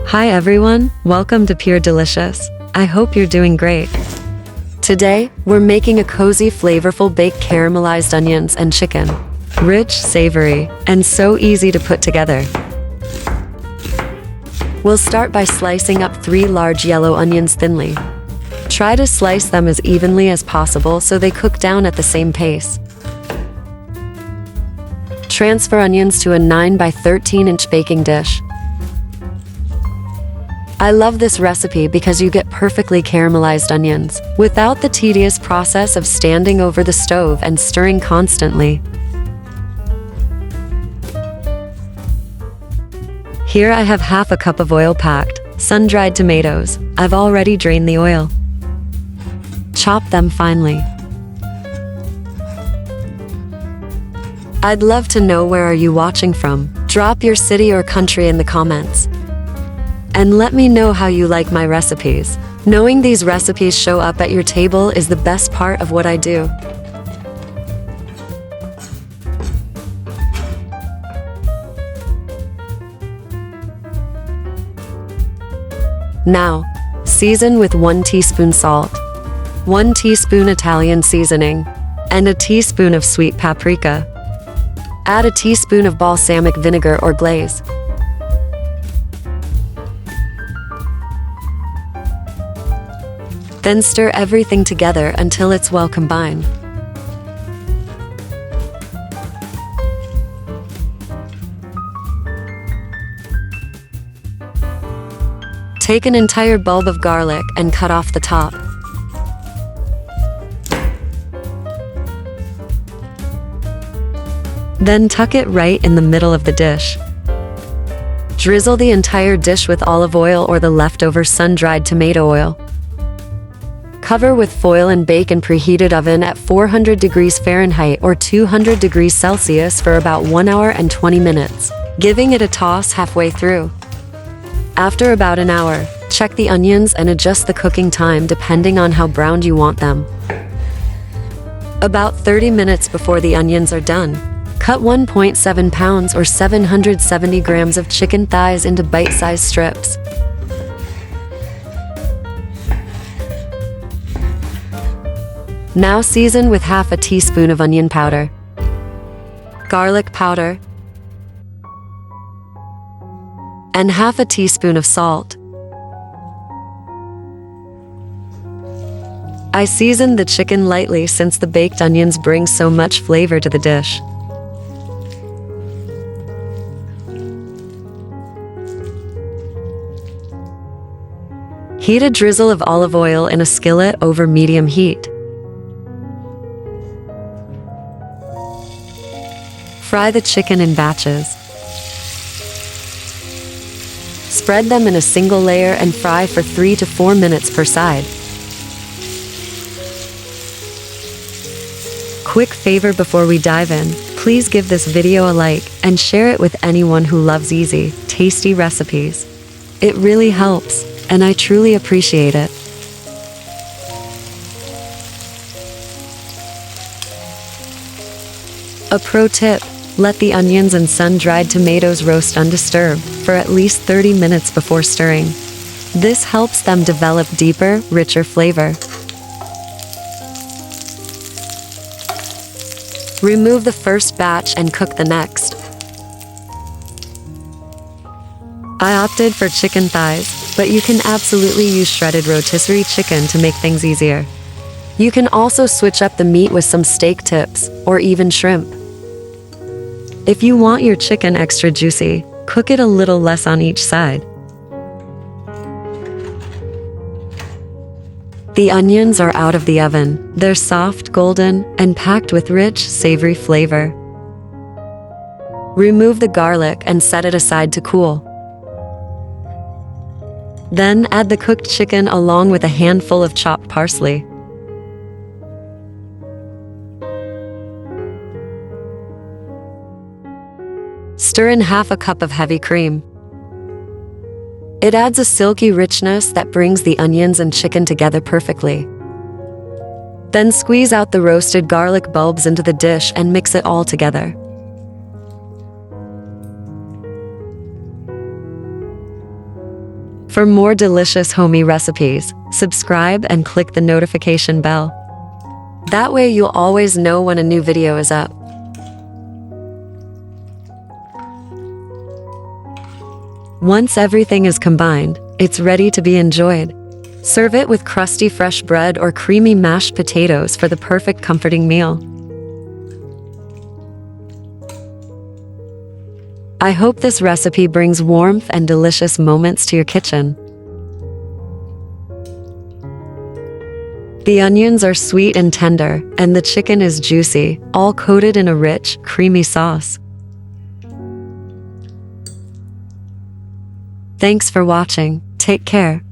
Hi everyone, welcome to Pure Delicious. I hope you're doing great. Today, we're making a cozy, flavorful baked caramelized onions and chicken. Rich, savory, and so easy to put together. We'll start by slicing up 3 large yellow onions thinly. Try to slice them as evenly as possible so they cook down at the same pace. Transfer onions to a 9 by 13 inch baking dish. I love this recipe because you get perfectly caramelized onions, without the tedious process of standing over the stove and stirring constantly. Here I have half a cup of oil-packed, sun-dried tomatoes. I've already drained the oil. Chop them finely. I'd love to know where are you watching from. Drop your city or country in the comments. And let me know how you like my recipes. Knowing these recipes show up at your table is the best part of what I do. Now, season with 1 teaspoon salt, 1 teaspoon Italian seasoning, and a teaspoon of sweet paprika. Add a teaspoon of balsamic vinegar or glaze. Then stir everything together until it's well combined. Take an entire bulb of garlic and cut off the top. Then tuck it right in the middle of the dish. Drizzle the entire dish with olive oil or the leftover sun-dried tomato oil. Cover with foil and bake in preheated oven at 400 degrees Fahrenheit or 200 degrees Celsius for about 1 hour and 20 minutes, giving it a toss halfway through. After about an hour, check the onions and adjust the cooking time depending on how browned you want them. About 30 minutes before the onions are done, cut 1.7 pounds or 770 grams of chicken thighs into bite-sized strips. Now season with half a teaspoon of onion powder, garlic powder, and half a teaspoon of salt. I seasoned the chicken lightly since the baked onions bring so much flavor to the dish. Heat a drizzle of olive oil in a skillet over medium heat. Fry the chicken in batches. Spread them in a single layer and fry for 3 to 4 minutes per side. Quick favor before we dive in, please give this video a like and share it with anyone who loves easy, tasty recipes. It really helps, and I truly appreciate it. A pro tip: let the onions and sun-dried tomatoes roast undisturbed for at least 30 minutes before stirring. This helps them develop deeper, richer flavor. Remove the first batch and cook the next. I opted for chicken thighs, but you can absolutely use shredded rotisserie chicken to make things easier. You can also switch up the meat with some steak tips, or even shrimp. If you want your chicken extra juicy, cook it a little less on each side. The onions are out of the oven. They're soft, golden, and packed with rich, savory flavor. Remove the garlic and set it aside to cool. Then add the cooked chicken along with a handful of chopped parsley. Stir in half a cup of heavy cream. It adds a silky richness that brings the onions and chicken together perfectly. Then squeeze out the roasted garlic bulbs into the dish and mix it all together. For more delicious homey recipes, subscribe and click the notification bell. That way you'll always know when a new video is up. Once everything is combined, it's ready to be enjoyed. Serve it with crusty fresh bread or creamy mashed potatoes for the perfect comforting meal. I hope this recipe brings warmth and delicious moments to your kitchen. The onions are sweet and tender, and the chicken is juicy, all coated in a rich, creamy sauce. Thanks for watching. Take care.